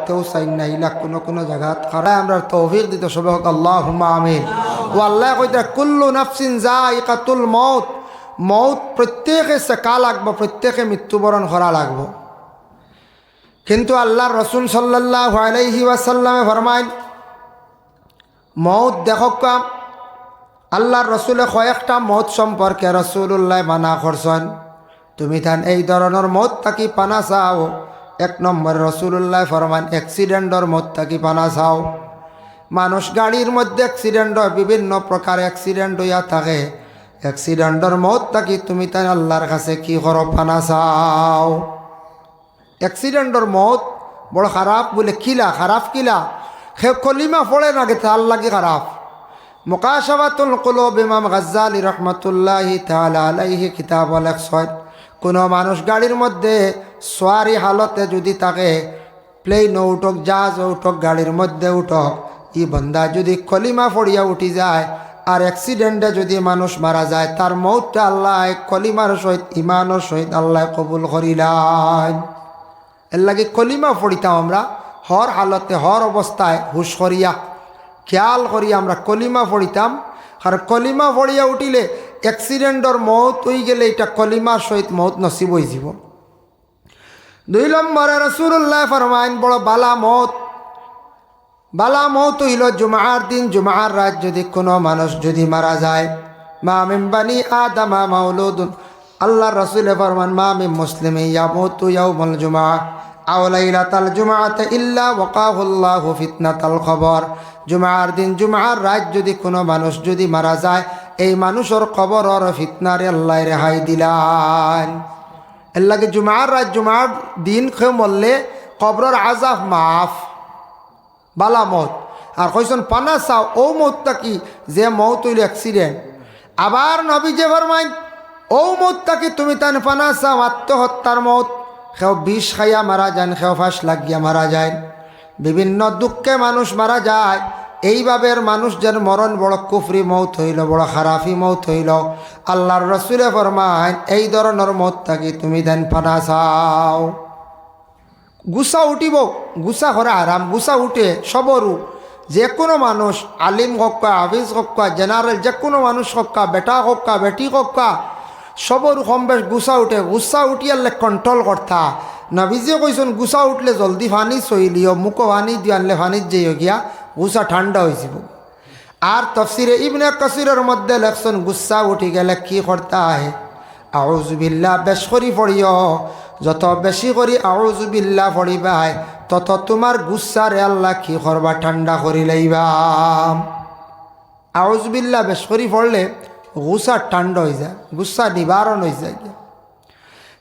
রাখতেও চাই না, ইলা কোনো কোনো জায়গাত খারায় আমরা তৌফিক দিতে সবে হোক আল্লাহুম্মা আমিন। ও আল্লাহ কইতে কুল্লু নাফসিন যায়িকাতুল মউত, মউত প্রত্যেকে সেকা লাগবো, প্রত্যেকে মৃত্যুবরণ করা লাগবো। কিন্তু আল্লাহর রসুল সাল্লাল্লাহু আলাইহি ওয়াসাল্লামে ফরমাইন মউত দেখকা, আল্লাহর রসুলে কয়েকটা মউত সম্পর্কে রসুল্লাহ মানা করছেন। তুমি তান এই ধরনের মত থাকি পানা চাও। এক নম্বর রসুল্লাহ ফরমান অ্যাক্সিডেন্টর মত থাকি পানা চাও। মানুষ গাড়ির মধ্যে অ্যাক্সিডেন্ট হয়, বিভিন্ন প্রকার অ্যাক্সিডেন্ট হইয়া থাকে। অ্যাক্সিডেন্টর মত থাকি তুমি তাই আল্লাহর কাছে কি করো, পানা চাও। অ্যাক্সিডেন্টর মত বড় খারাপ বলে কিলা খারাপ কিলা সে কলিমা পড়ে না গেছে আল্লাহ কি খারাপ। মুকাশাফাতুল কুলুব ইমাম গাজ্জালী রহমাতুল্লাহি তাআলা আলাইহি কিতাব লেখছেন, কোনো মানুষ গাড়ির মধ্যে সোয়ারি হালতে যদি থাকে, প্লেন উঠক জাহাজ উঠক গাড়ির মধ্যে উঠক, ই বন্দা যদি কলিমা পড়িয়া উঠি যায় আর অ্যাক্সিডেন্টে যদি মানুষ মারা যায়, তার মৌতটা আল্লাহ কলিমার সহিত ইমানের সহিত আল্লাহ কবুল করিলেন। এর লাগে কলিমা পড়িতাম আমরা হর হালতে হর অবস্থায় হুশ করিয়া খেয়াল করিয়া আমরা কলিমা পড়িতাম। আর কলিমা পড়িয়া উঠিলে অ্যাক্সিডেন্টর মৌত হয়ে গেলে এটা কলিমার সহিত মৌত নসিব হয়ে যাব। 2 নম্বরে রাসূলুল্লাহ ফরমাইন বড় বালা মৌত, বালা মৌত হইল জুমার দিন, জুমার রাত যদি কোনো মানুষ যদি মারা যায়। মা মিন বানি আদামা মাউলুদুন, আল্লাহ রসুল ফরমান মা মিন মুসলিমি ইয়ামুতু ইয়াউমাল জুমআ আও লাইলাতাল জুমআতি ইল্লা ওয়াকাহুল্লাহু ফিতনাতাল কবর। জুমার দিন জুমার রাত যদি কোনো মানুষ যদি মারা যায়, এই মানুষের কবরের ফিতনারে আল্লাহ রেহাই দিলেন। এর লাগে জুমার রাত জুমার দিন খেয়ে মরলে কবরের আযাব মাফ, বালা মত। আর কইছেন পানা চাও ও মতটা কি যে মৌত হইল অ্যাক্সিডেন্ট। আবার নবী যে ফরমাইন ও মতটা কি তুমি তান পানা চাও আত্মহত্যার মত। কেউ বিষ খাইয়া মারা যান, কেউ ফাঁস লাগিয়া মারা যায়, বিভিন্ন দুঃখে মানুষ মারা যায়। এইভাবে মানুষ যেন মরণ বড় কুফরি মৌত হইল, বড় খারাপি মৌত হইল। আল্লাহর রসুলে ফরমাইন এই ধরনের মত থাকি তুমি দেন পানা চাও। গুসা উঠিব, গুসা করে আরাম, গুসা উঠে সবরু যে কোনো মানুষ, আলিম হক্কা হাফিজ হক্কা জেনারেল যে কোনো মানুষ হক্কা, বেটা হক্কা বেটি হক্কা, সবরু কম বেশ গুসা উঠে। গুসা উঠিয়ালে কন্ট্রোল করতা। নবীজি কইছেন গুসা উঠলে জলদি ফানি চইলিও, মুখো ফানি দিয়ে আনলে ফানিত যাইও গিয়া গুসা ঠান্ডা হয়েছিল। আর তফসিরে ইবনে কাসিরের মধ্যে লেখছেন গুসা উঠি গেলে কি করতে হয়, আউযু বিল্লাহ বেশ করি পড়িও। যত বেশি করি আউযু বিল্লাহ পড়িবাই তত তোমার গুসারে আল্লাহ কি করবা, ঠান্ডা করি লইবা। আউযু বিল্লাহ বেশ করি পড়লে গুসা ঠান্ডা হয়ে যায়, গুসা নিবারণ হয়ে যায়।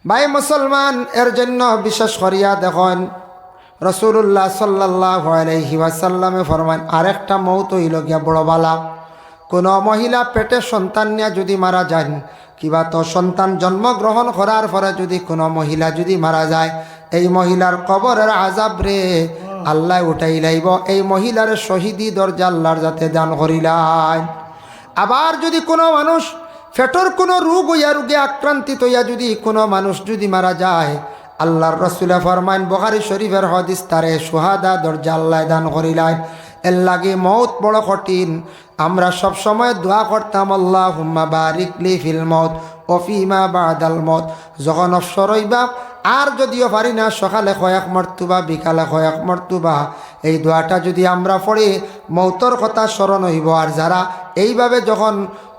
ভাই মুসলমান, এর জন্য বিশেষ করিয়া দেখেন রাসূলুল্লাহ সাল্লাল্লাহু আলাইহি ওয়াসাল্লামে ফরমান আরেকটা মৌত হইল গিয়া বড় বালা। কোনো মহিলা পেটে সন্তান নিয়ে যদি মারা যান, কিবা তো সন্তান জন্মগ্রহণ করার পরে যদি কোনো মহিলা যদি মারা যায়, এই মহিলার কবরের আযাব রে আল্লাহ উঠাই লাইব। এই মহিলার শহীদি দরজা আল্লাহর যাতে দান করিলাই। আবার যদি কোনো মানুষ পেটের কোনো রোগ হইয়া রোগে আক্রান্তিত হইয়া যদি কোনো মানুষ যদি মারা যায়, আল্লাহর রাসূলে ফরমাইন বুখারী শরীফের হাদিস তারে সুহাদা দরজা আল্লাহ দান করিলেন। এর লাগে মৌত বড় কঠিন। আমরা সব সময় দোয়া করতাম আল্লাহুম্মা বারিক লি ফিল মউত ওয়া ফিমা বাদাল মউত। যখন অবসর হইবা, আর যদিও পারি না সকালে কয়েক মর্তবা বিকালে কয়েক মর্তবা এই দোয়াটা যদি আমরা পড়ি, মৌতর কথা স্মরণ হইব। আর যারা এইভাবে যখন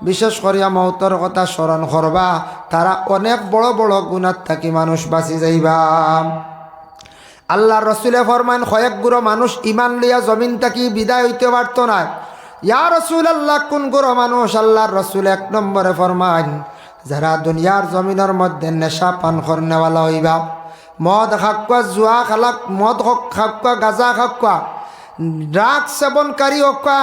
বিশেষ করিয়া মৌতর কথা স্মরণ করবা, তারা অনেক বড় বড় গুনাহ থাকি মানুষ বাঁচি যাইবা। আল্লাহর রাসূলে ফরমান কয়েক গুরো মানুষ ইমান লইয়া জমিন থাকি বিদায় হইতে পারত না। ইয়া রাসূলুল্লাহ কোন গুরো মানুষ? আল্লাহর রাসূল 1 নম্বরে ফরমান যারা দুনিয়ার জমিনের মধ্যে নেশা পান করনেওয়ালা হইবা, মদ খাক্কা, জুয়া খালাক, মদ খাক্কা, গাঁজা খাক্কা, ড্রাগ সেবনকারী হক্কা,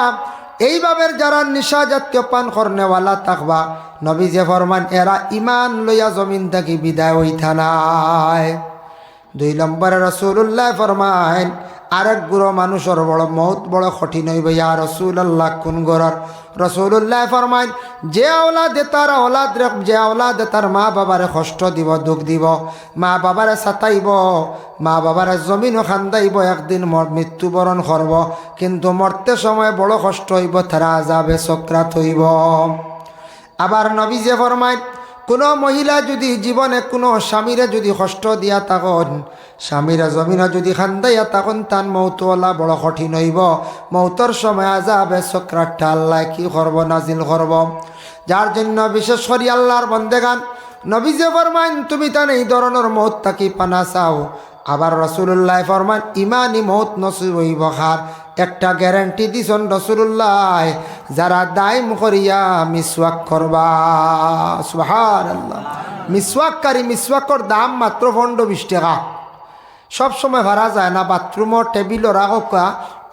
এইভাবে যারা নিশা জাতীয় পান করনেওয়ালা থাকবা, নবী যে ফরমান এরা ইমান লইয়া জমিন থাকি বিদায় হইতা নাই। 2 নম্বরে রাসূলুল্লাহ ফরমাইন আরেক গুরো মানুষের বড় মৌত বড় কঠিন হইব। ইয়া রাসূলুল্লাহ কোন গরর? রাসূলুল্লাহ ফরমাইন, যে আওলাদে তার আওলাদ যে আওলাদে তার মা বাবারে কষ্ট দিব, দুঃখ দিব, মা বাবারে সাতাইব, মা বাবারে জমিনও খান্দাইব, একদিন মৃত্যুবরণ করব, কিন্তু মরতে সময় বড় কষ্ট হইব, তারা আযাবে সক্রাত হইব। আবার নবী যে ফরমাইন, কোনো মহিলা যদি জীবনে কোনো স্বামীরে যদি কষ্ট দিয়া তখন স্বামীরা জমিনে যদি খান্দাইয়া তখন তান মৌতওয়ালা বড় কঠিন হইব। মৌতর সময় আযাবে সক্রাতটা আল্লাহ কি করব? নাজিল করব। যার জন্য বিশেষ করে আল্লাহর বন্দেগান নবী যে ফরমাইন, তুমি তান এই ধরনের মৌত থাকি পানা চাও। আবার রাসূলুল্লাহ ফরমান, ইমানি মৌত নসিব হইব খার। একটা গ্যারান্টি দিছেন রাসূলুল্লাহ, যারা দাইম করিয়া মিসওয়াক করবা। সুবহানাল্লাহ। মিসওয়াককারী, মিসওয়াকর দাম মাত্র 15-20 টাকা। সব সময় ভাড়া যায় না, বাথরুমর টেবিলও রাখক,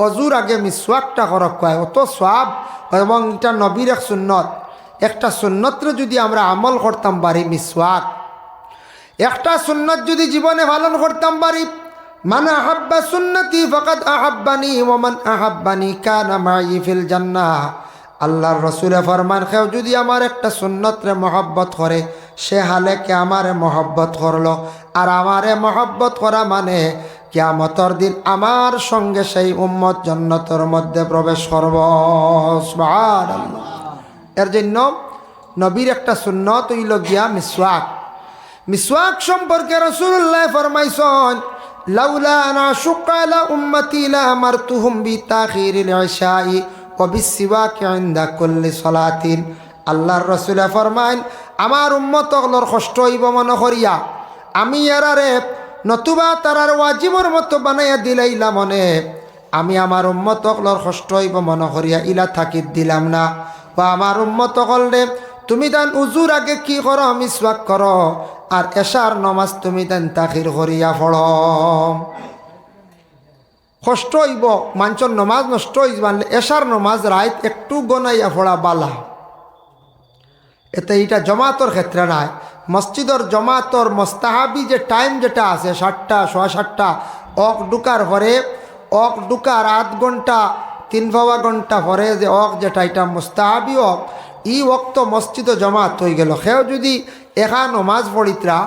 অজুর আগে মিসওয়াকটা করক, অত সওয়াব। এবং এটা নবীর এক সুন্নত। একটা সুন্নতরে যদি আমরা আমল করতাম পারি, মিসওয়াক একটা সুন্নত যদি জীবনে পালন করতাম পারি, মান আহাব্বা সুন্নতি ফাকাদ আহাব্বানি ওয়া মান আহাব্বানি কানা মাই ফিল জান্নাহ। আল্লাহর রাসূল ফরমান, কেউ যদি আমার একটা সুন্নতরে মহব্বত করে, সে হালে কে আমারে মহব্বত করলো। আর আমারে মহব্বত করা মানে কিয়ামতের দিন আমার সঙ্গে সেই উম্মত জান্নাতের মধ্যে প্রবেশ করব। সুবহানাল্লাহ। এর জন্য নবীর একটা সুন্নত হইল গিয়া মিসওয়াক। মিসওয়াক সম্পর্কে রাসূলুল্লাহ ফরমাইছেন, লাউলা আনা শুক্কা আলা উম্মতি লা আমারতুহুম বিতাখিরিল ইশাই ওয়া বিসওয়াকি ইনদা কুল্লি সালাতিন। আল্লাহর রাসূল ফরমাইন, আমার উম্মতগুলোর কষ্ট হইব মনে করিয়া আমি এরারে নতুবা তারার ওয়াজিবর মতো বানাইয়া দিলাইলা মনে, আমি আমার উম্মতগুলোর কষ্ট হইব মনে করিয়া ইলা থাকিত দিলাম না। বা আমার উম্মতগুলরে তুমি তান উজুর আগে কি করো? মিসওয়াক করো। আর এশার নমাজ তুমি তান তাখির করিয়া পড়ো। কষ্ট হইব, মানুষের নমাজ নষ্ট হইব, এশার নমাজ রাত একটু গনাইয়া পড়া বালা। এতে এটা জমাতর ক্ষেত্রে নাই। মসজিদর জমাতর মোস্তাহাবি যে টাইম যেটা আছে 7টা 7:15 অক ঢুকার পরে, অক ঢুকার 8 ঘন্টা 3 ঘন্টা পরে যে অক যেটা, এটা মোস্তাহাবি অক। ই ওক্ত মসজিদ জমাত হয়ে গেল। সেও যদি একা নমাজ পড়িতরা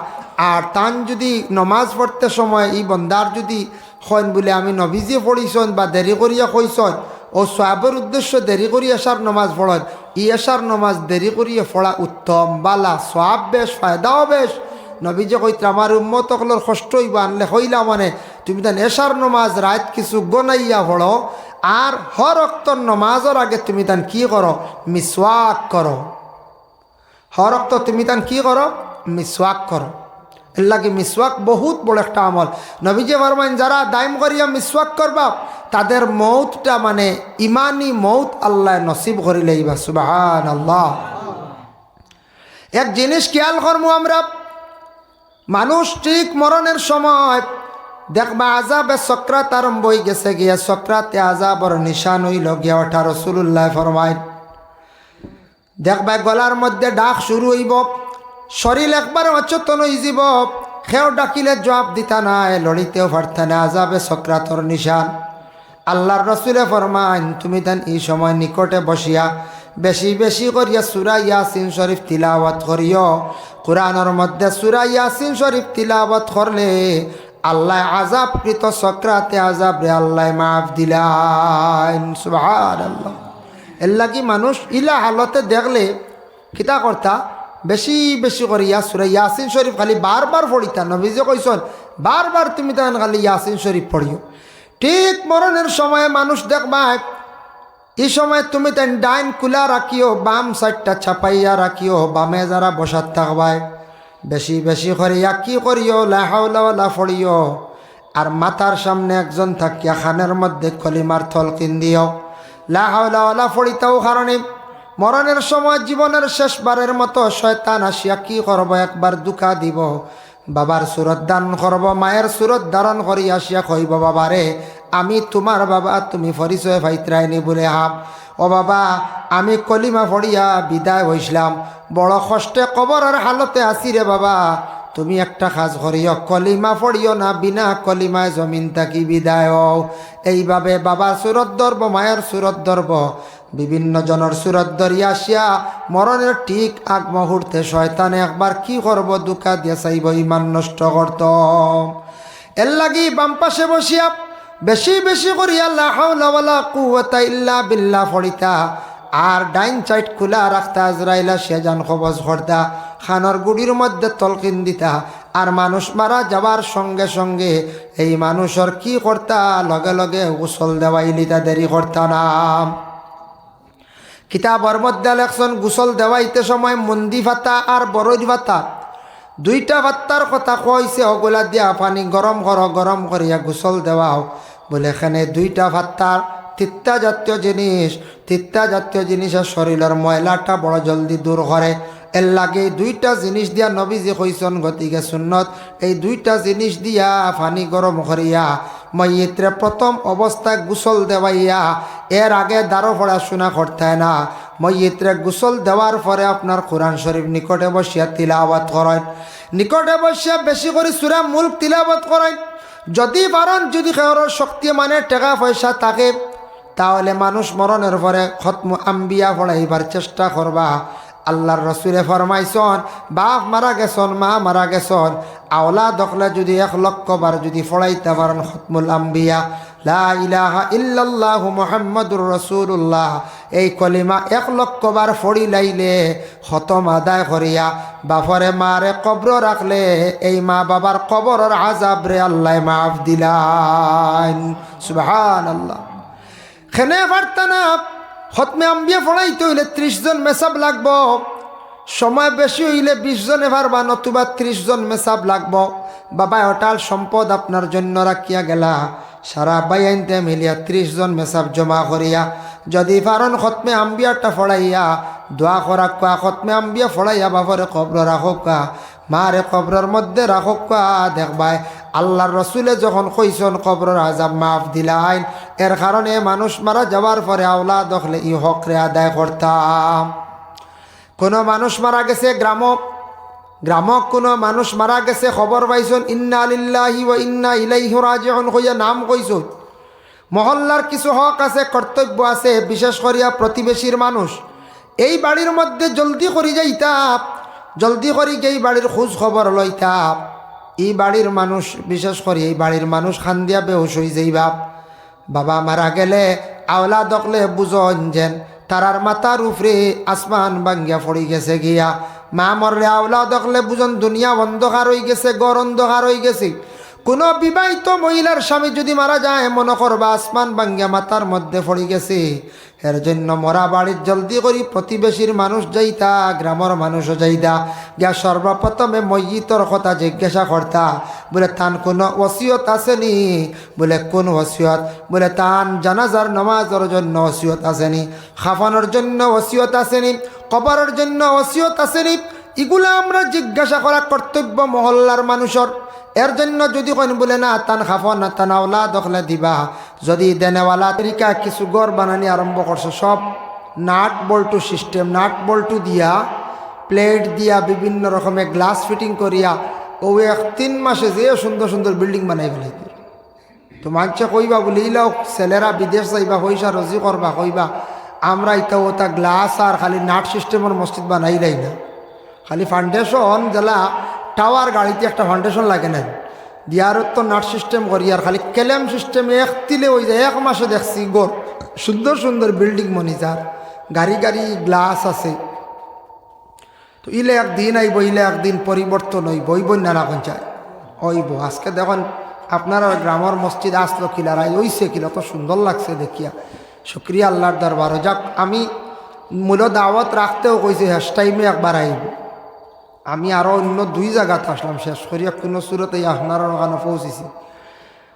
আর তান যদি নমাজ পড়তে সময় ই বন্দার যদি হন বলে আমি নবীজি পড়িছন বা দেরি করিয়া কইছন, ও সোয়াবের উদ্দেশ্য দেরি করি এশার নমাজ পড়ন, ই এশার নমাজ দেরি করিয়া পড়া উত্তম, বালা, সোয়াব বেশ, ফায়দাও বেশ। নবীজি কইতরা আমার উম্মতগুলোর কষ্ট হইব, আনলে হইলা মানে তুমি তান এশার নমাজ রাত কিছু গনাইয়া পড়ো। আর হর ওয়াক্তর নমাজের আগে তুমি তান কি করো? মিসওয়াক করো। হর ওয়াক্ত তুমি তান কি করো? মিসওয়াক করো। এর লাগে মিসওয়াক বহুত বড় একটা আমল। নবীজি ফরমাইন, যারা দাইম করিয়া মিসওয়াক করবা তাদের মৌতটা মানে ইমানি মৌত আল্লাহ নসিব করিলেইবা। সুবহানাল্লাহ। এক জিনিস খেয়াল করবো আমরা, মানুষ ঠিক মরণের সময় দেখবা আযাবে সক্রাত আরম্ভ হয়ে গেছে গিয়া, সক্রাতে আযাবর নিশান হইল গিয়া ওঠা। রাসূলুল্লাহ ফরমাইন, দেখবা গলার মধ্যে ডাক শুরু হইব, শরীর একবার অচেতন হয়ে যাব, কেউ ডাকিলে জবাব দিতা নাই, লড়িতেও পারতা না, আযাবে সক্রাতর নিশান। আল্লাহর রাসূলে ফরমাইন, তুমি তান এই সময় নিকটে বসিয়া বেশি বেশি করিয়া সূরা ইয়াসিন শরীফ তিলাওয়াত করিও। কোরআনের মধ্যে সূরা ইয়াসিন শরীফ তিলাওয়াত করলে আল্লাহ আযাবকৃত সক্রাতে আযাব রে আল্লাহ মাফ দিলেন। সুবহানাল্লাহ। এর লাগি মানুষ ইলা হালতে দেখলে কিতা করতা? বেশি বেশি করিয়া সূরা ইয়াসিন শরীফ খালি বারবার পড়িতা। নবীজি কইছেন বারবার তুমি তান খালি ইয়াসিন শরীফ পড়িও। ঠিক মরণের সময় মানুষ দেখবা এই সময় তুমি তাই ডাইন কুলা রাখিও, বাম সাইডটা ছাপাইয়া রাখিও, বামে যারা বসাত থাকবাই বেশি বেশি করিয়া কি করিও? লা হাওলা ওয়ালা পড়িও। আর মাথার সামনে একজন থাকিয়া খানের মধ্যে কলিমার থলকিন দিও, লা হাওলা ওয়ালা পড়িতাও। কারণে মরণের সময় জীবনের শেষবারের মতো শয়তান আসিয়া কি করব? একবার দুঃখা দিব, বাবার সুরত দান করব, মায়ের সুরত ধারণ করি আসিয়া কইব, বাবারে আমি তোমার বাবা, তুমি পরিচয় পাইত্রাইনি বলে হাম। ও বাবা, আমি কলিমা পড়িয়া বিদায় হইছিলাম, বড় কষ্টে কবরের হালতে আসি রে বাবা, তুমি একটা কাজ করিও, কলিমা পড়িও না, বিনা কলিমায় জমিন থাকি বিদায় হও। এইভাবে বাবার সুরত ধরব, মায়ের সুরত ধরব, বিভিন্ন জনের সুরত ধরিয়া আসিয়া মরণের ঠিক আগ মুহূর্তে শয়তানে একবার কি করব, দুকা দিয়া চাইব ইমান নষ্ট করত। এর লাগি বাম পাশে বসিয়া বেশি বেশি করিয়া লা হাওলা ওয়ালা কুওয়াতা ইল্লা বিল্লাহ পড়িতা, আর ডাইন সাইড খোলা রাখতা, আজরাইলা সে জান কবজ করতা, খানোর গুড়ির মধ্যে তলকিন দিতা। আর মানুষ মারা যাওয়ার সঙ্গে সঙ্গে এই মানুষের কি করতা, লগে লগে গোসল দেওয়াইলিতা, দেরি করতা না। কিতাবর মধ্যে লেখছেন গোসল দেওয়াইতে সময় মন্দি ভাতা আর বড়ই ভাতা দুইটা ভাত্তার কথা কইছে। ওগুলা দিয়া পানি গরম করো, গরম করিয়া গোসল দেওয়াও। বলে এখানে দুইটা ভাত্তার তিত্তা জাতীয় জিনিসের শরীরের ময়লাটা বড় জলদি দূর করে। এর লাগে দুইটা জিনিস দিয়া নবীজি কইছেন, গতিকে সুন্নত এই দুইটা জিনিস দিয়া পানি গরম করিয়া মইয়িত্রে প্রথম অবস্থায় গোসল দেওয়াইয়া, এর আগে দারো পড়াশোনা করতে না। মইয়িত্রে গোসল দেওয়ার পরে আপনার কোরআন শরীফ নিকটে বসিয়া তিলাওয়াত করেন, নিকটে বসিয়া বেশি করে সূরা মুলক তিলাওয়াত করেন। যদি পারেন, যদি কারোর শক্তি মানে টাকা পয়সা থাকে, তাহলে মানুষ মরণের পরে খতম আম্বিয়া পড়াইবার চেষ্টা করবা। আল্লাহর রসুলে ফরমাইছন, বাপ মারা গেছন, মা মারা গেছন, আওলা দখলে যদি 1 লক্ষ বার যদি পড়াইতে পারেন খতমুল আম্বিয়া লা ইলাহা ইল্লাল্লাহু মুহাম্মাদুর রাসূলুল্লাহ, এই কলিমা 1 লক্ষ বার পড়ি লাইলে খতম আদায় করিয়া বাপরে মারে কবর রাখলে এই মা বাবার কবরের আযাব রে আল্লাহ মাফ দিলাইন। সুবহানাল্লাহ। খেনে পারতা না খতমে আম্বিয়া পড়াইতে হইলে 30 জন মেসাব লাগবো, সময় বেশি হইলে 20 জনে পারবা, নতুবা 30 জন মেসাব লাগবো। বাবা অটাল সম্পদ আপনার জন্য রাখিয়া গেলা, সারা বাইনতে মিলিয়া 30 জন মেসাব জমা করিয়া যদি পারন খতমে আম্বিয়াটা পড়াইয়া দোয়া করা কা, খতমে আম্বিয়া পড়াইয়া বাপরে কবর রাখো কা, মারে কবরের মধ্যে রাখো কা। দেখবাই আল্লাহর রসুলে যখন কইসন কবরের আযাব মাফ দিলাইন, এর কারণে মানুষ মারা যাওয়ার পরে আওলা দখলে ই হকরে আদায় করতাম। কোনো মানুষ মারা গেছে গ্রামক কোনো মানুষ মারা গেছে, খবর পাইছন, ইন্না লিল্লাহি ওয়া ইন্না ইলাইহি রাজিউন কইয়া নাম কইছন। মহল্লার কিছু হক আছে, কর্তব্য আছে, বিশেষ করিয়া প্রতিবেশীর মানুষ এই বাড়ির মধ্যে জলদি করি যাইতা, জলদি করি এই বাড়ির খোঁজ খবর লইতা। এই বাড়ির মানুষ, বিশেষ করে এই বাড়ির মানুষ খান দিয়া বেহুশ হয়ে যাইবা। বাবা মারা গেলে আওলা দকলে বুঝন যেন তারার মাথার উপরে আসমান ভাঙ্গিয়া পড়ি গেছে গিয়া। মা মরলে আওলা দকলে বুঝন দুনিয়া অন্ধকার হয়ে গেছে, গড় অন্ধকার হয়ে গেছে। কোনো বিবাহিত মহিলার স্বামী যদি মারা যায়, মনে করবা আসমান ভাঙ্গিয়া মাথার মধ্যে পড়ি গেছে। এর জন্য মরা বাড়ির জলদি করি প্রতিবেশীর মানুষ যাইতা, গ্রামের মানুষও যাইতা, গিয়া সর্বপ্রথমে মইয়িতর কথা জিজ্ঞাসা করতা, বলে তান কোনো ওসিয়ত আসেনি? বলে কোন ওসিয়ত? বলে তান জানাজার নামাজের জন্য ওসিয়ত আসেনি, খাফানোর জন্য ওসিয়ত আসেনি, কবরের জন্য ওসিয়ত আসেনি? এগুলো আমরা জিজ্ঞাসা করা কর্তব্য মহল্লার মানুষের। এর জন্য যদি কোন বলে না তান খাফ না, তান আওলা দখলে দিবা। যদি দেনেওয়ালা তরিকা কিছু ঘর বানানি আরম্ভ করছে, সব নাট বল্টু সিস্টেম, নাট বল্টু দিয়া, প্লেট দিয়া, বিভিন্ন রকমের গ্লাস ফিটিং করিয়া ও 1-3 মাসে যে সুন্দর সুন্দর বিল্ডিং বানাই ফেলাই। তো মানুষে কইবা বলে ইলাও ছেলেরা বিদেশ যাইবা, পয়সা রজি করবা, কইবা আমরা ইটা ওটা গ্লাস আর খালি নাট সিস্টেমের মসজিদ বানাইলাই না, খালি ফাউন্ডেশন জ্বালা টাওয়ার গাড়িতে একটা ফাউন্ডেশন লাগে না, দিয়ার তো নাট সিস্টেম করি আর খালি কেলেম সিস্টেম এক তিলে ওই যায়। 1 মাসে দেখছি গড় সুন্দর সুন্দর বিল্ডিং মনি, যার গাড়ি গাড়ি গ্লাস আছে। তো ইলে একদিন আইব, ইলে একদিন পরিবর্তন হইব, ওই বন্যা রাখুন চাই হইব। আজকে দেখুন আপনার গ্রামের মসজিদ আসলো কিলারাই ওইছে কিলা, তো সুন্দর লাগছে দেখিয়া, শুক্রিয়া আল্লাহর দরবারও। যাক, আমি মূল দাওয়াত রাখতেও কইছি হেস টাইমে একবার আইব। আমি আরও অন্য 2 জায়গাতে আসলাম, শেষ করিয়া কোনো সুরতে আপনার ওখানে পৌঁছেছি।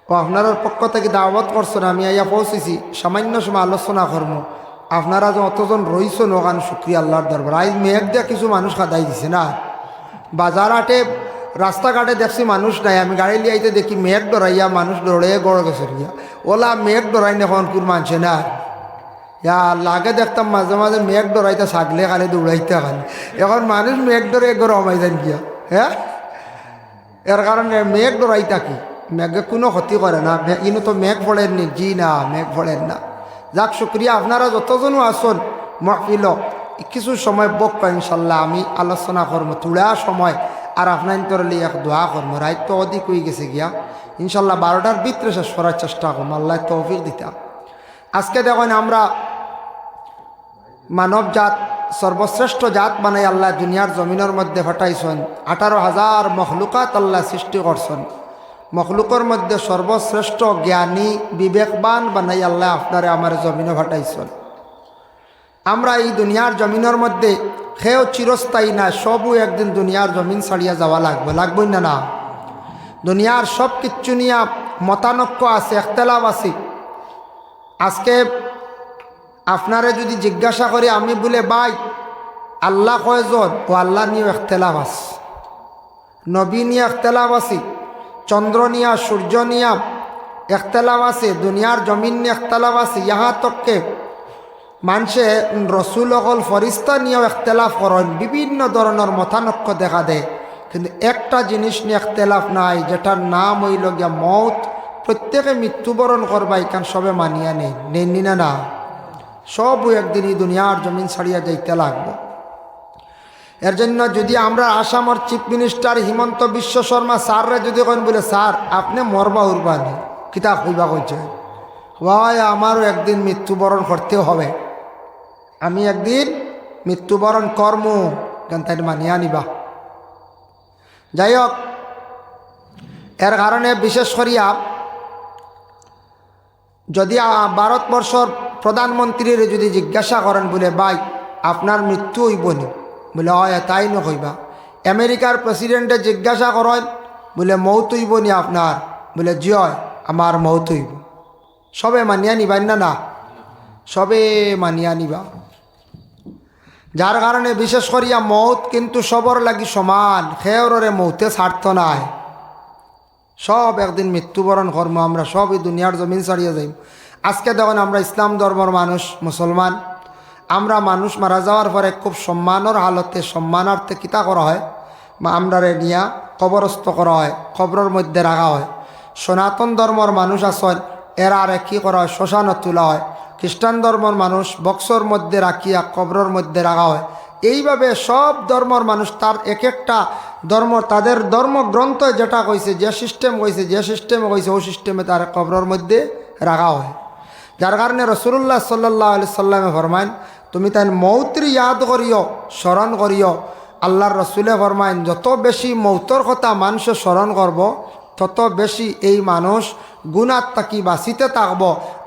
ও আপনার পক্ষ থেকে দাওয়াত করছেন, আমি আইয়া পৌঁছেছি। সামান্য সময় আলোচনা করবো, আপনারা যে অতজন রইছেন ওখানে শুক্রিয়া আল্লাহর দরবার। আজ মেঘ দিয়ে কিছু মানুষ খাদাই দিছে না, বাজার হাটে রাস্তাঘাটে দেখছি মানুষ নাই। আমি গাড়ি লিয়াইতে দেখি মেঘ ডরাইয়া মানুষ দৌড়ে গড় গেছে গিয়া। ওলা মেঘ ডরাই না এখন কুর মানছে না, লাগে দেখতাম মাঝে মাঝে মেঘ ডরাইতে ছাগলে খালি দৌড়াইতে খালি। এখন মানুষ মেঘ ডরে গরমাই যান গিয়া। হ্যাঁ, এর কারণে মেঘ ডরাই থাকি, মেঘে কোনো ক্ষতি করে না। ইনু তো মেঘ পড়েননি, জি না, মেঘ পড়েন না। যাক শুক্রিয়া, আপনারা যতজনও আসুন মাহফিল কিছু সময় বক ইনশাল্লাহ আমি আলোচনা করবো তুড়া সময়, আর আপনার তোরলি এক দোয়া করবো। রাত তো অধিক হয়ে গেছে গিয়া, ইনশাল্লাহ 12টার ভিতরে শেষ করার চেষ্টা করবো, আল্লাহ তৌফিক দিতাম। আজকে দেখেন আমরা মানব জাত সর্বশ্রেষ্ঠ জাত বানাই আল্লাহ দুনিয়ার জমিনের মধ্যে ফাটাইছেন। 18,000 মখলুকাত আল্লাহ সৃষ্টি করছেন। মখলুকের মধ্যে সর্বশ্রেষ্ঠ জ্ঞানী বিবেকবান বানাই আল্লাহ আপনারে আমার জমিনে ফাটাইছেন। আমরা এই দুনিয়ার জমিনের মধ্যে খেয়েও চিরস্থায়ী না, সবও একদিন দুনিয়ার জমিন ছাড়িয়া যাওয়া লাগবই না। না, দুনিয়ার সব কিচ্ছু নিয়ে মতানক্য আছে, এখতেলাফ আছে। আজকে আপনারে যদি জিজ্ঞাসা করি আমি বলে ভাই আল্লাহ কয়জন, ও আল্লাহ নিয়ে এখতেলাফ আছে, নবী নিয়ে এখতেলাফ আছে, চন্দ্র নিয়া সূর্য নিয়া এখতেলাফ আছে, দুনিয়ার জমিন নিয়ে এখতেলাফ আছে। ইহা তককে মানুষে রসুল অকল ফরিস্তা নিয়েও এখতেলাফ করেন, বিভিন্ন ধরনের মতানক্য দেখা দেয়। কিন্তু একটা জিনিস নিয়ে এখতেলাফ নাই, যেটার নাম হইল গিয়া মৌত। প্রত্যেকে মৃত্যুবরণ করবা, এখান সবে মানিয়া নেই না। সবও একদিন এই দুনিয়ার জমিন ছাড়িয়া যাইতে লাগবো। এর জন্য যদি আমরা আসামের চিফ মিনিস্টার হিমন্ত বিশ্ব শর্মা স্যাররে যদি কেন বলে স্যার আপনি মরবা উরবানি কিতা হইবা কইছে, ভাই আমারও একদিন মৃত্যুবরণ করতে হবে, আমি একদিন মৃত্যুবরণ কর্ম কেন তাই মানিয়া নিবা। যাই হোক, এর কারণে বিশেষ করিয়া যদি ভারতবর্ষর প্রধানমন্ত্রীর যদি জিজ্ঞাসা করেন বলে ভাই আপনার মৃত্যু হইবনি, বলে হয় তাই নইবা। আমেরিকার প্রেসিডেন্টে জিজ্ঞাসা করেন বলে মৌত হইবনি আপনার, বলে জয় আমার মৌত হইব। সবে মানিয়া নিবান না, সবে মানিয়া নিবা। যার কারণে বিশেষ করিয়া মৌত কিন্তু সবর লাগি সমান, খেয়রে মৌতে স্বার্থ নাই। সব একদিন মৃত্যুবরণ কর্ম, আমরা সব এই দুনিয়ার জমিন ছাড়িয়ে যাই। আজকে দেখুন আমরা ইসলাম ধর্মের মানুষ, মুসলমান, আমরা মানুষ মারা যাওয়ার পরে খুব সম্মানের হালতে সম্মানার্থে কিতা করা হয়, আমরারে নিয়া কবরস্থ করা হয়, কবরের মধ্যে রাখা হয়। সনাতন ধর্মের মানুষ আছেন, এরা আরে কী করা হয়, শ্মশানত তোলা হয়। খ্রিস্টান ধর্মের মানুষ বক্সর মধ্যে রাখিয়া কবরের মধ্যে রাখা হয়। এইভাবে সব ধর্মের মানুষ তার এক একটা ধর্ম, তাদের ধর্মগ্রন্থ যেটা কইছে, যে সিস্টেমে কইছে ওই সিস্টেমে তার কবরের মধ্যে রাখা হয়। যার কারণে রসুল্লাহ সাল্লাল্লাহু আলাইহি সাল্লামে ফরমাইন তুমি তাই মৌতর ইয়াদ করিও, স্মরণ করিও। আল্লাহর রসুলে ফরমাইন যত বেশি মৌতর কথা মানুষ স্মরণ করব, তত বেশি এই মানুষ গুনাত তাকি বাঁচিতে থাকব,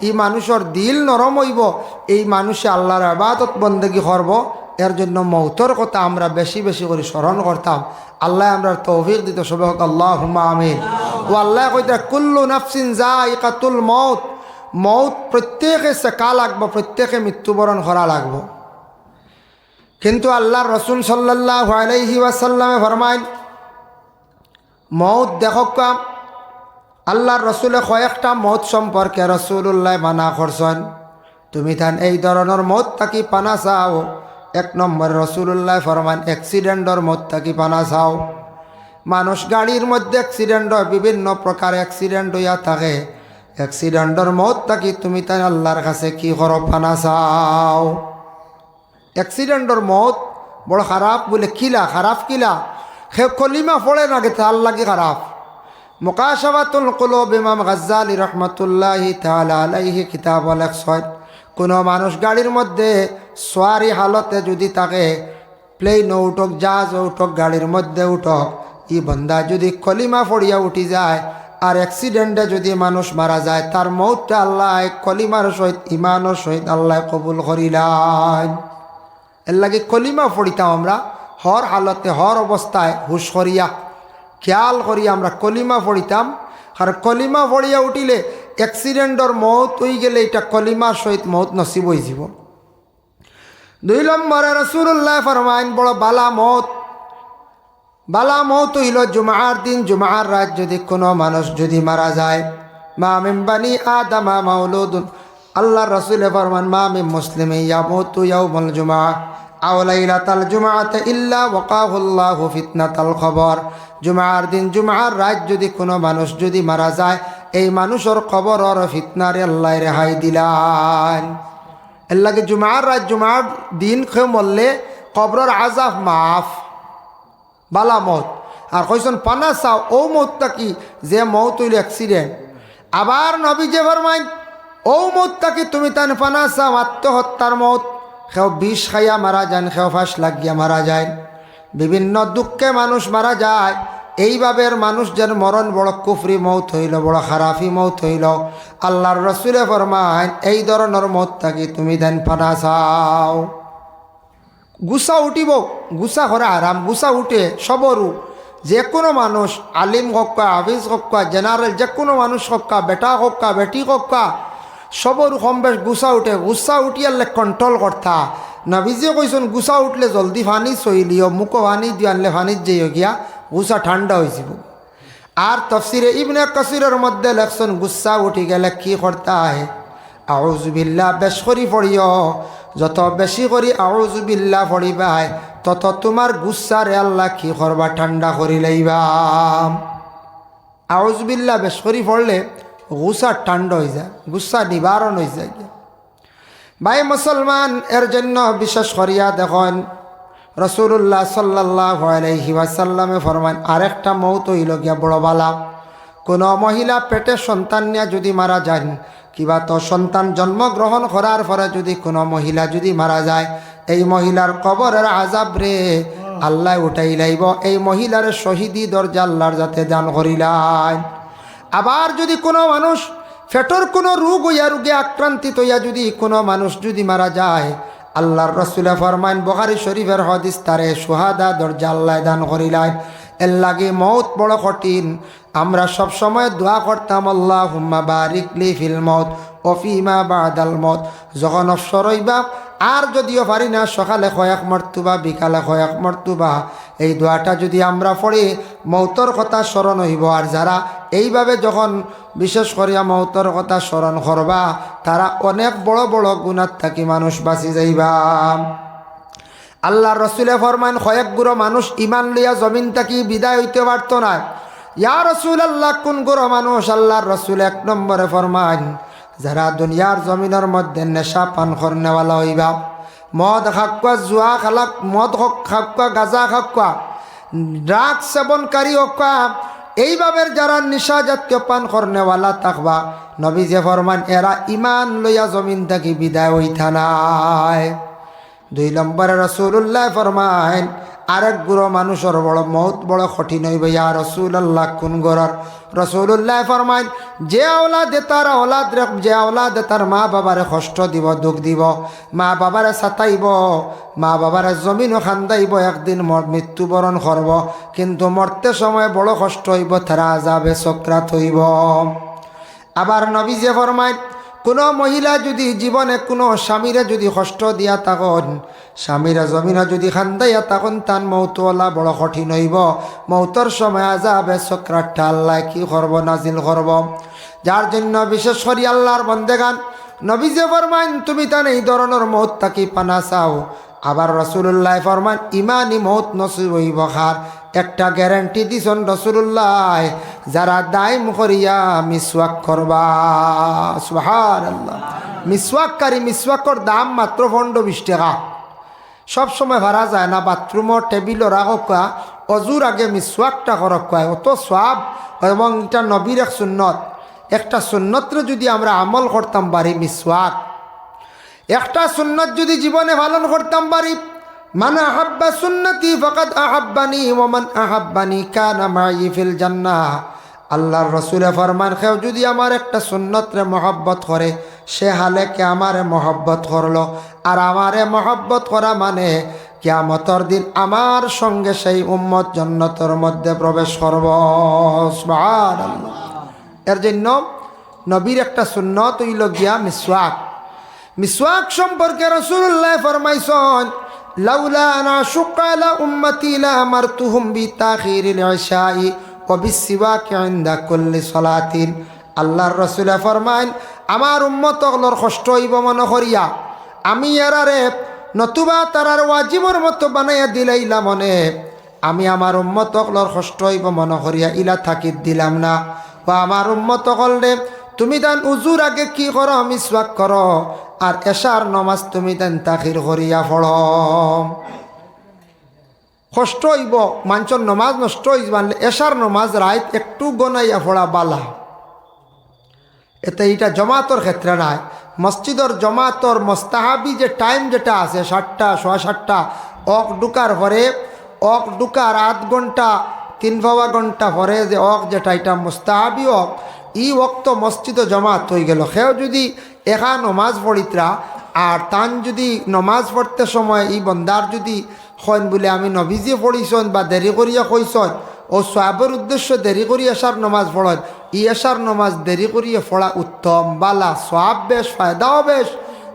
এই মানুষের দিল নরম হইব, এই মানুষে আল্লাহর ইবাদত বন্দেগী করব। এর জন্য মৌতর কথা আমরা বেশি বেশি করে স্মরণ করতাম। আল্লাহ আমরা তৌফিক দিত, সবে হোক আল্লাহুম্মা আমিন। ও আল্লাহ কইতে কুল্লু নাফসিন যায়িকাতুল মৌত, মৌত প্রত্যেকে শেখা লাগবো, প্রত্যেকে মৃত্যুবরণ করা লাগবো। কিন্তু আল্লাহর রসুল সাল্লাল্লাহু আলাইহি ওয়াসাল্লামে ফরমাইন মৌত দেখকা, আল্লাহর রসুলে কয়েকটা মৌত সম্পর্কে রসুল্লাহ মানা করছেন, তুমি তান এই ধরনের মৌত তাকি পানা চাও। 1 নম্বর রসুল্লাহ ফরমান অ্যাক্সিডেন্টর মৌত তাকি পানা চাও। মানুষ গাড়ির মধ্যে অ্যাক্সিডেন্ট হয়, বিভিন্ন প্রকার অ্যাক্সিডেন্ট হইয়া থাকে। অ্যাক্সিডেন্টর মৌত তাকি তুমি তাই আল্লাহর কাছে কি করো, পানা চাও। অ্যাক্সিডেন্টর মৌত বড় খারাপ বলে কিলা, খারাপ কিলা সে কলিমা পড়ে না গেছে আল্লাহ কি খারাপ। মুকাশাফাতুল কুলুব ইমাম গাজ্জালী রহমাতুল্লাহি তাআলা আলাইহি কিতাব লেখছেন, কোনো মানুষ গাড়ির মধ্যে সোয়ারি হালতে যদি থাকে, প্লেন উঠক জাহাজ উঠক গাড়ির মধ্যে উঠক, ই বন্দা যদি কলিমা পড়িয়া উঠি যায় আর অ্যাক্সিডেন্টে যদি মানুষ মারা যায়, তার মৌতটা আল্লাহ কলিমার সহিত ইমানের সহিত আল্লাহ কবুল করিলেন। এর লাগে কলিমা পড়িতাম আমরা হর হালতে হর অবস্থায় হুশ করিয়া খেয়াল করিয়া আমরা কলিমা পড়িতাম। আর কলিমা পড়িয়া উঠিলে অ্যাক্সিডেন্টর মৌত হয়ে গেলে এটা কলিমার সহিত মৌত নসিব হয়ে যাব। 2 নম্বরে রাসূলুল্লাহ ফরমাইন বড় বালা মৌত, বালা মৌত হইল জুমার দিন, জুমার রাত যদি কোনো মানুষ যদি মারা যায়, মা মিন বানি আদামা মাউলুদুন, আল্লাহ রসুলে ফরমান মা মিন মুসলিমিন ইয়ামুতু ইয়াউমাল জুমআ, আও লাইলাতাল জুমআতি ইল্লা ওয়াকাহুল্লাহু ফিতনাতাল কবর। জুমার দিন জুমার রাত যদি কোনো মানুষ যদি মারা যায়, এই মানুষের কবরের ফিতনারে আল্লাহ রেহাই দিলান। এর লাগে জুমার রাত জুমার দিন কেউ মরলে কবরের আযাব মাফ, বালা মত। আর কইছেন পানা চাও ও মতটা কি যে মত হইল অ্যাক্সিডেন্ট। আবার নবী যে ফরমাইন ও মতটা কি তুমি তান পানা চাও আত্মহত্যার মত। কেউ বিষ খাইয়া মারা যান, কেউ ফাঁস লাগিয়া মারা যায়, বিভিন্ন দুঃখে মানুষ মারা যায়। এইভাবে মানুষ যেন মরণ বড় কুফরি মৌত হইল, বড় খারাপি মৌত হইল। আল্লাহর রসুলে ফরমাইন এই ধরনের মত থাকি তুমি দেন পানা চাও। গুসা উঠিব, গুসা করে আরাম, গুসা উঠে সবরু। যে কোনো মানুষ আলিম হক্কা, হাফিজ হক্কা, জেনারেল যে কোনো মানুষ হক্কা, বেটা হক্কা, বেটি হক্কা, সবরু কম বেশ গুসা উঠে। গুসা উঠিয়ালে কন্ট্রোল করতা। নবীজি কইছেন গুসা উঠলে জলদি ফানি চইলিও, মুখো ফানি দিয়ে আনলে ফানিত যাইও গিয়া গুসা ঠান্ডা হয়ে যাব। আর তফসিরে ইবনে কাসিরের মধ্যে লেখছেন গুসা উঠি গেলে কি করতে হয়, আউযু বিল্লাহ বেশ করি পড়িও। যত বেশি করি আউযু বিল্লাহ পড়িবাই তত তোমার গুসারে আল্লাহ কি করবা, ঠান্ডা করি লইবা। আউযু বিল্লাহ বেশ করি পড়লে গুসা ঠান্ডা হয়ে যায়, গুসা নিবারণ হয়ে যায়। ভাই মুসলমান, এর জন্য বিশেষ করিয়া দেখেন রাসূলুল্লাহ সাল্লাল্লাহু আলাইহি ওয়াসাল্লামে ফরমান আরেকটা মৌত হইল গিয়া বড় বালা। কোনো মহিলা পেটে সন্তান নিয়ে যদি মারা যান, কিবা তো সন্তান জন্মগ্রহণ করার পরে যদি কোনো মহিলা যদি মারা যায়, এই মহিলার কবরের আযাব রে আল্লাহ উঠাই লাইব। এই মহিলার শহীদি দরজা আল্লাহর যাতে দান করিলাই। আবার যদি কোনো মানুষ পেটের কোনো রোগ হইয়া রোগে আক্রান্তিত হইয়া যদি কোনো মানুষ যদি মারা যায়, আল্লাহর রাসূলে ফরমাইন বুখারী শরীফের হাদিস তারে সুহাদা দরজা আল্লাহ দান করিলেন। এর লাগে মৌত বড় কঠিন। আমরা সব সময় দোয়া করতাম আল্লাহুম্মা বারিক লি ফিল মৌত ওয়া ফিমা বাদাল মৌত। যখন অবসর হইবা, আর যদিও পারি না সকালে কয়েক মর্তুবা, বিকালে কয়েক মর্তুবা এই দোয়াটা যদি আমরা পড়ি, মৌতর কথা স্মরণ হইব। আর যারা এইভাবে যখন বিশেষ করিয়া মৌতর কথা স্মরণ করবা, তারা অনেক বড় বড় গুনাহ থাকি মানুষ বাঁচি যাইবা। আল্লাহর রাসূলে ফরমান কয়েক গুরো মানুষ ইমান লইয়া জমিন থাকি বিদায় হইতে পারত না। ইয়া রাসূলুল্লাহ, কোন গুরো মানুষ? আল্লাহর রাসূল এক নম্বরে ফরমান যারা দুনিয়ার জমিনের মধ্যে নেশা পান করনেওয়ালা হইবা, মদ খাক্কা, জুয়া খালাক, মদ খাক্কা, গাঁজা খাক্কা, ড্রাগ সেবনকারী হক্কা, এইভাবে যারা নিশা জাতীয় পান করনেওয়ালা থাকবা, নবী যে ফরমান এরা ইমান লইয়া জমিন থাকি বিদায় হইতা নাই। দুই নম্বরে রাসূলুল্লাহ ফরমাইন আরেক গুরো মানুষের বড় মৌত বড় কঠিন হইব। ইয়া রাসূলুল্লাহ, কোন গরর? রাসূলুল্লাহ ফরমাইন যে আওলাদে তার আওলাদ, যে আওলাদে তার মা বাবারে কষ্ট দিব, দুঃখ দিব, মা বাবারে সাতাইব, মা বাবারে জমিনও খান্দাইব, একদিন মৃত্যুবরণ করব, কিন্তু মরতে সময় বড় কষ্ট হইব, তারা আযাবে সক্রাত হইব। আবার নবী যে ফরমাইন কোনো মহিলা যদি জীবনে কোনো স্বামীরে যদি কষ্ট দিয়া তখন, স্বামীরা জমিনে যদি খান্দাইয়া তখন তান মৌতওয়ালা বড় কঠিন হইব। মৌতর সময় আযাবে সক্রাতটা আল্লাহ কি করব, নাজিল করব। যার জন্য বিশেষ করি আল্লাহর বন্দেগান নবী যে ফরমান তুমি তান এই ধরনের মৌত থাকি পানা চাও। আবার রাসূলুল্লাহ ফরমান ইমানি মৌত নসিব হইব খার। একটা গ্যারান্টি দিছেন রাসূলুল্লাহ, যারা দাইম করিয়া মিসওয়াক করবা। সুবহানাল্লাহ। মিসওয়াককারী, মিসওয়াকর দাম মাত্র 15-20 টাকা। সব সময় ভাড়া যায় না, বাথরুমর টেবিলও রাখক, অজুর আগে মিসওয়াকটা করক, অত সওয়াব। এবং এটা নবীর এক সুন্নত। একটা সুন্নতরে যদি আমরা আমল করতাম পারি, মিসওয়াক একটা সুন্নত যদি জীবনে পালন করতাম পারি, মান আহাব্বা সুন্নতি ফাকাদ আহাব্বানি ওয়া মান আহাব্বানি কানা মাই ফিল জান্নাহ। আল্লাহর রাসূলে ফরমান কেউ যদি আমার একটা সুন্নতরে মহব্বত করে, সে হালে কে আমারে মহব্বত করলো। আর আমারে মহব্বত করা মানে কিয়ামতের দিন আমার সঙ্গে সেই উম্মত জান্নাতের মধ্যে প্রবেশ করব। সুবহানাল্লাহ। এর জন্য নবীর একটা সুন্নত হইল গিয়া মিসওয়াক। মিসওয়াক সম্পর্কে রাসূলুল্লাহ ফরমাইছেন লাউলা আনা শুক্কা আলা উম্মতি লা আমারতুহুম বিতাখিরিল ইশাই ওয়া বিসওয়াক ইনদা কুল্লি সালাতিন। আল্লাহর রাসূল ফরমাইন আমার উম্মতগুলোর কষ্ট হইব মনে করিয়া আমি এরারে নতুবা তারার ওয়াজিবর মতো বানাইয়া দিলাইলা মনে আমি আমার উম্মত অকলর কষ্ট হইব মনে করিয়া ইলা থাকি দিলাম না। বা আমার উম্মত অকলে তুমি তান উজুর আগে কি করো মিসওয়াক করো, আর এশার নমাজ তুমি তান তাখির করিয়া পড়ো। কষ্ট হইব মানুষের নমাজ নষ্ট হইব, মানলে এশার নমাজ রাইত একটু গনাইয়া পড়া বালা। এতে এইটা জমাতর ক্ষেত্রে নাই। মসজিদর জমাতর মোস্তাহাবি যে টাইম যেটা আছে 7টা 7:15 অক ঢুকার পরে অক ঢুকার আধ ঘন্টা 3 ঘন্টা পরে যে অক যেটা এটা মোস্তাহাবি অক, ই ওক্ত মসজিদ জমাত হয়ে গেল। সেও যদি একা নমাজ পড়িতরা আর তান যদি নমাজ পড়তে সময় ই বন্দার যদি হন বলে আমি নবীজি পড়িছন বা দেরি করিয়া কইছন ও সওয়াবের উদ্দেশ্য দেরি করি এশার নমাজ পড়েন, ই এশার নমাজ দেরি করিয়া পড়া উত্তম বালা, সওয়াব বেশ, ফায়দাও বেশ।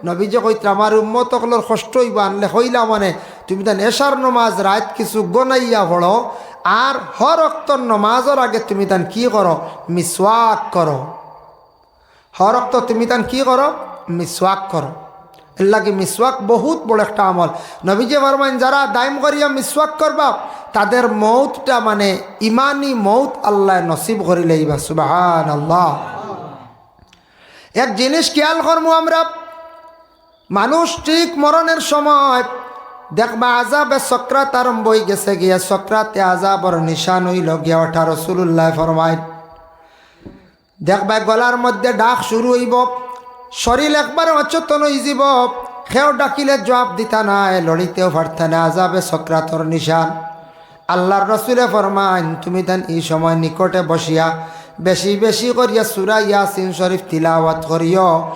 নবীজি কইতরা আমার উম্মত সকলের কষ্ট হইব, আনলে হইলা মানে তুমি তান এশার নমাজ রাত কিছু গনাইয়া পড়ো, আর হর ওয়াক্তর নমাজের আগে তুমি তান কি করো মিসওয়াক করো। হর ওয়াক্ত তুমি তান কি করো মিসওয়াক করো। এর লাগে মিসওয়াক বহুত বড় একটা আমল। নবীজি ফরমাইন যারা দাইম করিয়া মিসওয়াক করবা তাদের মৌতটা মানে ইমানি মৌত আল্লাহ নসিব করিলেইবা। সুবহানাল্লাহ। এক জিনিস খেয়াল করবো আমরা, মানুষ ঠিক মরণের সময় দেখবা আযাবে সক্রাত আরম্ভ হয়ে গেছে গিয়া, সক্রাতে আযাবর নিশান হইল গিয়া ওঠা। রাসূলুল্লাহ ফরমাইন দেখবা গলার মধ্যে ডাক শুরু হইব, শরীর একবার অচেতন হয়ে যাব, খেও ডাকিলে জবাব দিতা নাই, লড়িতেও পারতা না, আযাবে সক্রাতর নিশান। আল্লাহর রাসূলে ফরমাইন তুমি তান এই সময় নিকটে বসিয়া বেশি বেশি করিয়া সূরা ইয়াসিন শরীফ তিলাওয়াত করিও।